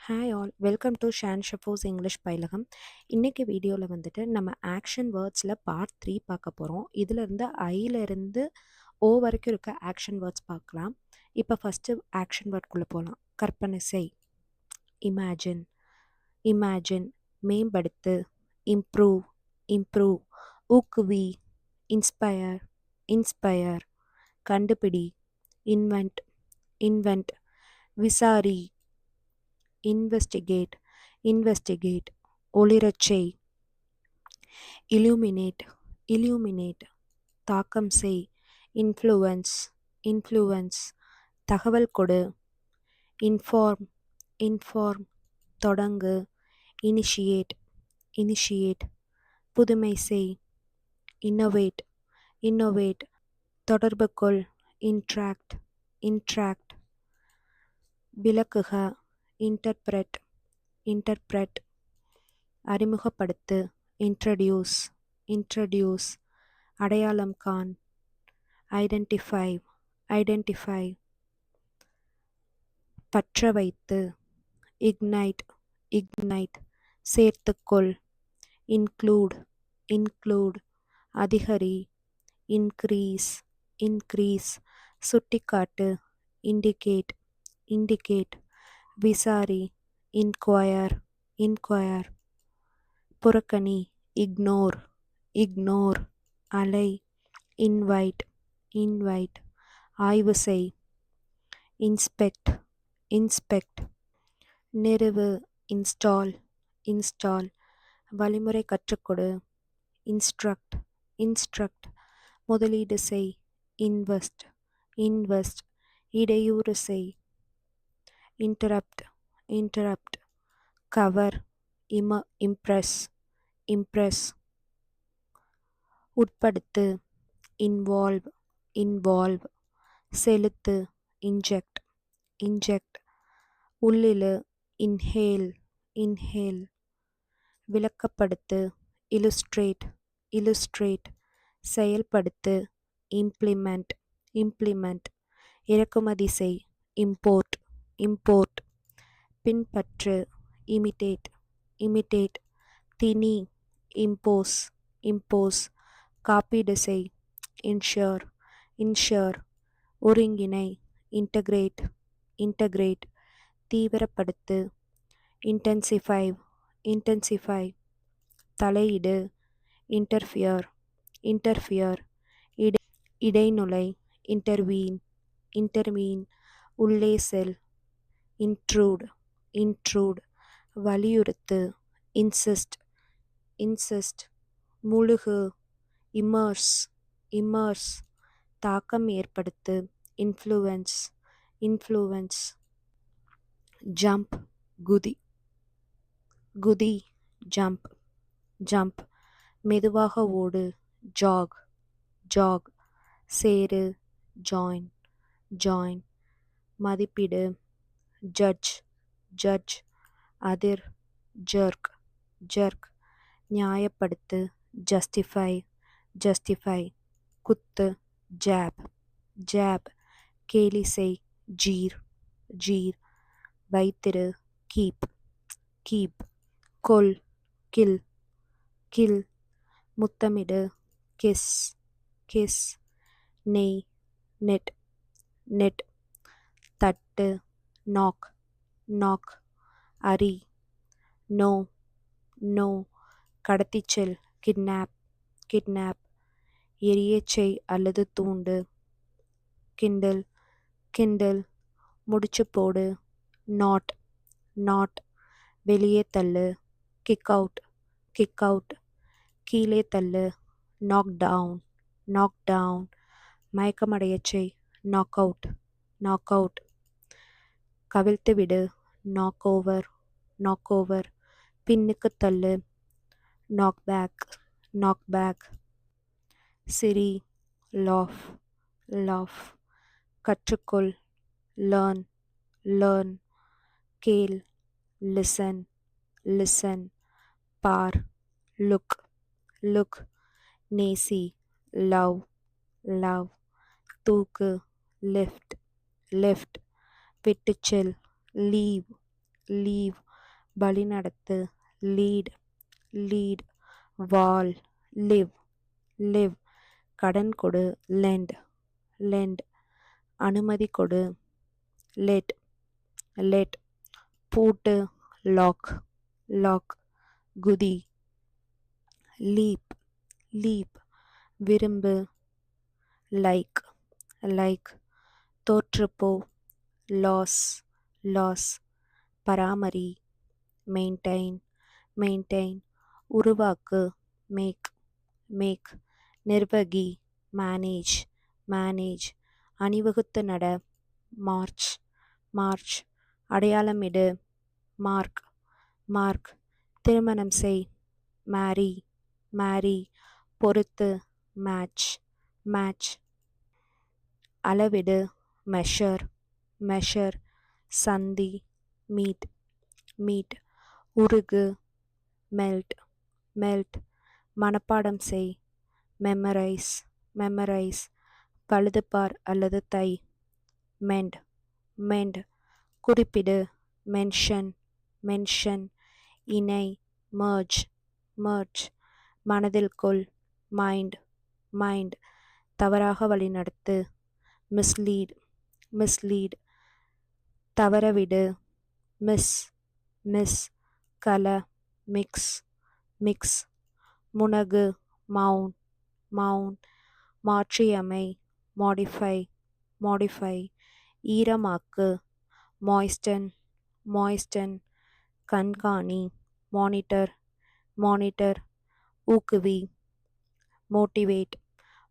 Hi all welcome to Shan ஷஃபோஸ் English பயிலகம். இன்றைக்கி வீடியோவில் வந்துட்டு நம்ம ஆக்ஷன் வேர்ட்ஸில் பார்ட் 3 பார்க்க போகிறோம். இதிலிருந்து ஐலேருந்து ஓ வரைக்கும் இருக்க ஆக்ஷன் வேர்ட்ஸ் பார்க்கலாம். இப்போ ஃபஸ்ட்டு ஆக்ஷன் வேர்ட்குள்ளே போகலாம். கற்பனை செய், இமேஜின், இமேஜின், மேம்படுத்து, இம்ப்ரூவ், இம்ப்ரூவ், ஊக்குவி, இன்ஸ்பயர், இன்ஸ்பயர், கண்டுபிடி, இன்வென்ட், இன்வென்ட், விசாரி, இன்வெஸ்டிகேட், இன்வெஸ்டிகேட், ஒளிரச் செய், illuminate, illuminate, தாக்கம் செய், இன்ஃப்ளூவன்ஸ், இன்ஃப்ளூவன்ஸ், தகவல் கொடு, இன்ஃபார்ம், இன்ஃபார்ம், தொடங்கு, இனிஷியேட், இனிஷியேட், புதுமை செய், இன்னோவேட், இன்னோவேட், தொடர்பு கொள், இன்ட்ராக்ட், இன்ட்ராக்ட், விளக்குக, இன்டர்பிரட், இன்டர்பிரட், அறிமுகப்படுத்து, இன்ட்ரடியூஸ், இன்ட்ரடியூஸ், அடையாளம் காண், ஐடென்டிஃபை, ஐடென்டிஃபை, பற்ற வைத்து, இக்னைட், இக்னைட், சேர்த்துக்கொள், இன்க்ளூட், இன்க்ளூட், அதிகரி, இன்க்ரீஸ், இன்க்ரீஸ், சுட்டிக்காட்டு, இண்டிகேட், இண்டிகேட், விசாரி, இன்கொயர், இன்கொயர், புறக்கணி, இக்னோர், இக்னோர், அலை, இன்வைட், இன்வைட், ஆய்வு செய், இன்ஸ்பெக்ட், இன்ஸ்பெக்ட், நிறுவு, இன்ஸ்டால், இன்ஸ்டால், வழிமுறை கற்றுக்கொடு, இன்ஸ்ட்ரக்ட், இன்ஸ்ட்ரக்ட், முதலீடு செய், இன்வெஸ்ட், இன்வெஸ்ட், இடையூறு செய், இன்டரப்ட், இன்டரப்ட், கவர், இம்ப்ரெஸ், இம்ப்ரெஸ், உட்படுத்து, இன்வால்வ், இன்வால்வ், செலுத்து, இன்ஜெக்ட், இன்ஜெக்ட், உள்ளிழு, இன்ஹேல், இன்ஹேல், விளக்கப்படுத்து, இல்லுஸ்ட்ரேட், இல்லுஸ்ட்ரேட், செயல்படுத்து, இம்ப்ளிமெண்ட், இம்ப்ளிமெண்ட், இறக்குமதி செய், இம்போர்ட், இம்போர்ட், பின்பற்று, இமிட்டேட், இமிட்டேட், திணி, இம்போஸ், இம்போஸ், காப்பீடு செய், இன்ஷூர், இன்ஷூர், ஒருங்கிணை, இன்டகிரேட், இன்டகிரேட், தீவிரப்படுத்து, இன்டென்சிஃபை, இன்டென்சிஃபை, தலையிடு, இன்டர்ஃபியர், இன்டர்ஃபியர், இடைநுழை, இன்டர்வீன், இன்டர்வீன், உள்ளே செல், இன்ட்ரூட், இன்ட்ரூட், வலியுறுத்து, இன்சிஸ்ட், இன்சிஸ்ட், முழுகு, இம்மர்ஸ், இம்மர்ஸ், தாக்கம் ஏற்படுத்து, இன்ஃப்ளூவன்ஸ், இன்ஃப்ளூவன்ஸ், ஜம்ப், குதி, குதி, ஜம்ப், ஜம்ப், மெதுவாக ஓடு, ஜாக், ஜாக், சேரு, ஜாயின், ஜாயின், மதிப்பிடு, ஜட்ஜ், ஜட்ஜ், அதிர், ஜர்க், ஜர்க், நியாயப்படுத்து, ஜஸ்டிஃபை, ஜஸ்டிஃபை, குத்து, ஜாப், ஜாப், கேலி செய், ஜீர், ஜீர், வைத்திரு, கீப், கீப், கொல், கில், கில், முத்தமிடு, கிஸ், கிஸ், நெய், நெட், நெட், தட்டு, நாக், நாக், அரி, நோ, நோ, கடத்திச்செல், கிட்னாப், கிட்னாப், எரியச் செய் அல்லது தூண்டு, கிண்டில், கிண்டில், முடிச்சு போடு, நாட், நாட், வெளியே தள்ளு, கிக் அவுட், கிக் அவுட், கீழே தள்ளு, நாக் டவுன், நாக் டவுன், மயக்கமடையச் செய், நாக் அவுட், நாக் அவுட், கவிழ்த்து விடு, நாக் ஓவர், நாக் ஓவர், பின்னுக்கு தள்ளு, நாக் பேக், நாக் பேக், சிரி, லாஃப், லாஃப், கற்றுக்கொள், லேர்ன், லேர்ன், கேள், லிசன், லிசன், பார், லுக், லுக், நேசி, லவ், லவ், தூக்கு, லிஃப்ட், லிஃப்ட், விட்டுச்செல், லீவ், லீவ், வழிநடத்து, லீட், லீட், வால், லிவ், லிவ், கடன் கொடு, லெண்ட், லெண்ட், அனுமதி கொடு, லெட், லெட், பூட்டு, லாக், லாக், குதி, லீப், லீப், விரும்பு, லைக், லைக், தோற்றுப்போ, லாஸ், லாஸ், பராமரி, மெயின்டைன், மெயின்டைன், உருவாக்கு, மேக், மேக், நிர்வகி, மேனேஜ், மேனேஜ், அணிவகுத்து நட, மார்ச், மார்ச், அடையாளமிடு, மார்க், மார்க், திருமணம் செய், மேரி, மேரி, பொறுத்து, மேட்ச், மேட்ச், அளவிடு, மெஷர், மெஷர், சந்தி, மீட், மீட், உருகு, மெல்ட், மெல்ட், மனப்பாடம் செய், மெமரைஸ், மெமரைஸ், பழுதுபார் அல்லது தை, மெண்ட், மெண்ட், குறிப்பிடு, மென்ஷன், மென்ஷன், இணை, மர்ஜ், மர்ஜ், மனதில் கொள், மைண்ட், மைண்ட், தவறாக வழிநடத்து, மிஸ்லீட், மிஸ்லீட், தவறவிடு, மிஸ், மிஸ், கல, மிக்ஸ், மிக்ஸ், முனகு, மவுன், மவுன், மாற்றியமை, மாடிஃபை, மாடிஃபை, ஈரமாக்கு, மாய்ஸ்டன், மாய்ஸ்டன், கண்காணி, மானிட்டர், மானிட்டர், ஊக்குவி, மோட்டிவேட்,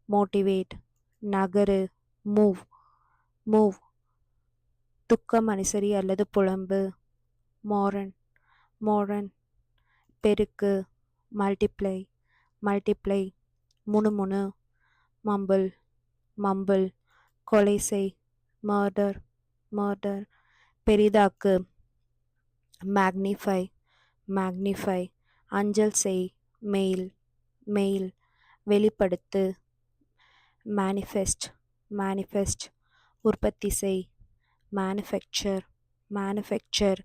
மோட்டிவேட், நகரு, மூவ், மூவ், துக்கம் அனுசரி அல்லது புலம்பு, மாரன், மாரன், பெருக்கு, மல்டிப்ளை, மல்டிப்ளை, முணுமுணு, மம்பிள், மம்பிள், கொலை செய், மர்டர், மர்டர், பெரிதாக்கு, மேக்னிஃபை, மேக்னிஃபை, அஞ்சல் செய், மெயில், மெயில், வெளிப்படுத்து, மேனிஃபெஸ்ட், மேனிஃபெஸ்ட், உற்பத்தி செய், மேனுஃபேக்சர், மேனுஃபேக்சர்,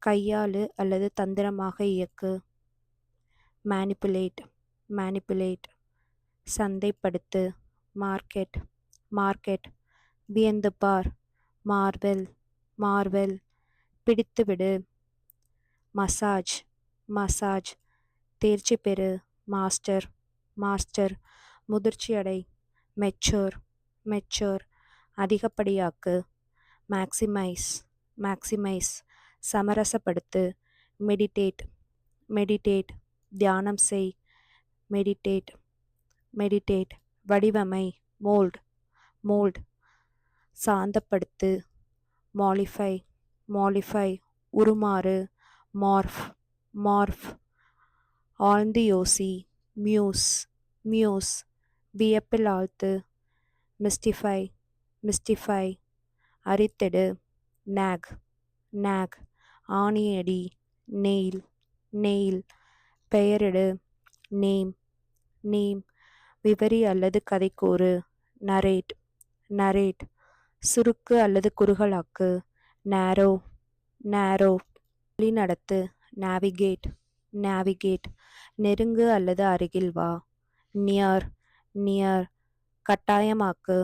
கையாளு அல்லது தந்திரமாக இயக்கு, மேனிப்புலேட், மேனிப்புலேட், சந்தைப்படுத்து, மார்க்கெட், மார்க்கெட், வியந்து பார், மார்வெல், மார்வெல், பிடித்துவிடு, மசாஜ், மசாஜ், தேர்ச்சி பெறு, மாஸ்டர், மாஸ்டர், முதிர்ச்சியடை, மெச்சூர், மெச்சூர், அதிகப்படியாக்கு, மேக்சிமைஸ், மேக்சிமைஸ், சமரசப்படுத்து, மெடிடேட், மெடிடேட், தியானம் செய், மெடிடேட், மெடிடேட், வடிவமை, மோல்ட், மோல்ட், சாந்தப்படுத்து, மாலிஃபை, மாலிஃபை, உருமாறு, மார்ஃப், மார்ஃப், ஆழ்ந்து யோசி, மியூஸ், மியூஸ், வியப்பில் ஆழ்த்து, மிஸ்டிஃபை, மிஸ்டிஃபை, அரித்திடு, நாக், நாக், ஆணியடி, நெயில், நெயில், பெயரிடு, நேம், நேம், விவரி அல்லது கதை கூறு, நரேட், நரேட், சுருக்கு அல்லது குறுகலாக்கு, நேரோ, நேரோ, வழிநடத்து, நேவிகேட், நேவிகேட், நெருங்கு அல்லது அருகில் வா, நியர், நியர், கட்டாயமாக்கு,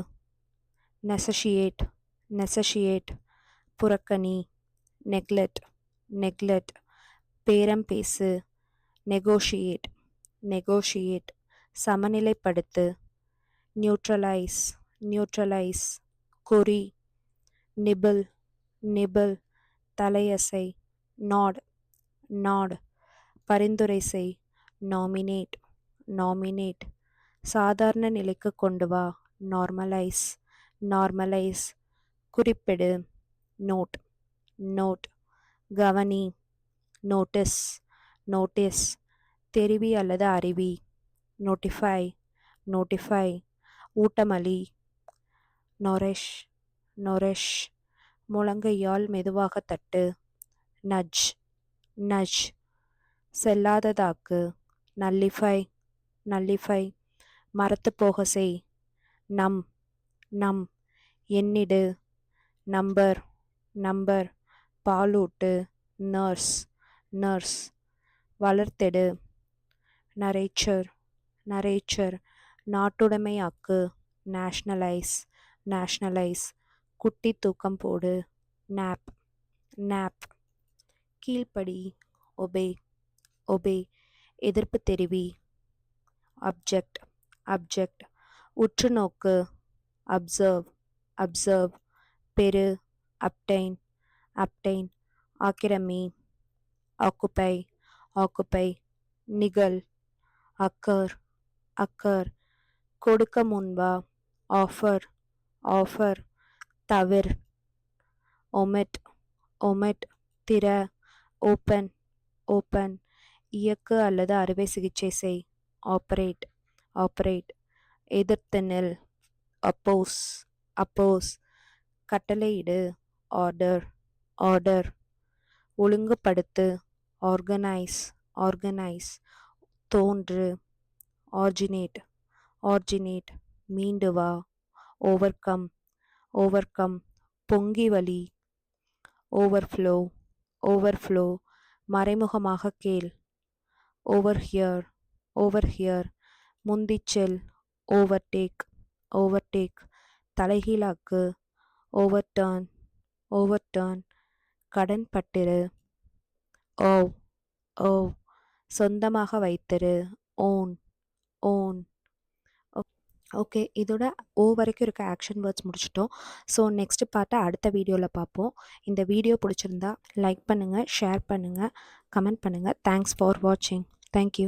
நெசஷியேட், நெசஷியேட், புறக்கணி, நெக்லெட், நெக்லெட், பேரம் பேசு, நெகோஷியேட், நெகோஷியேட், சமநிலைப்படுத்து, நியூட்ரலைஸ், நியூட்ரலைஸ், குறி, நிபிள், நிபிள், தலையசை, நாட், நாட், பரிந்துரை செய், நாமினேட், நாமினேட், சாதாரண நிலைக்கு கொண்டு வா, நார்மலைஸ், நார்மலைஸ், குறிப்பிடு, நோட், நோட், கவனி, நோட்டிஸ், நோட்டிஸ், தெரிவி அல்லது அறிவி, நோட்டிஃபை, நோட்டிஃபை, ஊட்டமளி, நொரெஷ், நொரெஷ், முழங்கையால் மெதுவாக தட்டு, நட்ஜ், நட்ஜ், செல்லாததாக்கு, நல்லிஃபை, நல்லிஃபை, மரத்து போக செய், நம், நம், எண்ணிடு, நம்பர், நம்பர், பாலூட்டு, நர்ஸ் நர்ஸ். வளர்த்தெடு நரேச்சர் நரேச்சர். நாட்டுடைமையாக்கு நேஷ்னலைஸ் நேஷ்னலைஸ். குட்டி தூக்கம் போடு நேப் நேப். கீழ்ப்படி ஒபே ஒபே. எதிர்ப்பு தெரிவி அப்ஜெக்ட் அப்ஜெக்ட். உற்றுநோக்கு அப்சர்வ் அப்சர்வ். பெரு அப்டைன் அப்டைன். ஆக்கிரமி ஆக்குப்பை ஆக்குப்பை. நிகழ் அக்கர் அக்கர். கொடுக்க முன்வா ஆஃபர் ஆஃபர். தவிர் ஒமிட் ஒமிட். திற ஓப்பன் ஓப்பன். இயக்கு அல்லது அறுவை சிகிச்சை செய் ஆப்ரேட் ஆப்ரேட். எதிர்த்து நில் அப்போஸ் அப்போஸ். கட்டளையிடு ஆர்டர் ஆர்டர். ஒழுங்குபடுத்து ஆர்கனைஸ் ஆர்கனைஸ். தோன்று ஆர்ஜினேட் ஆர்ஜினேட். மீண்டு வா ஓவர்கம் ஓவர்கம். பொங்கி வழி ஓவர்ஃப்ளோ ஓவர்ஃப்ளோ. மறைமுகமாக கேள் ஓவர்ஹியர் ஓவர்ஹியர். முந்திச்செல் ஓவர்டேக் ஓவர்டேக். தலைகீழாக்கு ஓவர்டர்ன் ஓவர்டர்ன். கடன் பட்டிரு ஓவ் ஓவ். சொந்தமாக வைத்திரு ஓன் ஓன். ஓகே, இதோட ஓ வரைக்கும் இருக்க ஆக்ஷன் வேர்ட்ஸ் முடிச்சிட்டோம். ஸோ நெக்ஸ்ட் பார்ட்டை அடுத்த வீடியோவில் பார்ப்போம். இந்த வீடியோ பிடிச்சிருந்தா லைக் பண்ணுங்கள், ஷேர் பண்ணுங்கள், கமெண்ட் பண்ணுங்கள். தேங்க்ஸ் ஃபார் வாட்சிங். தேங்க்யூ.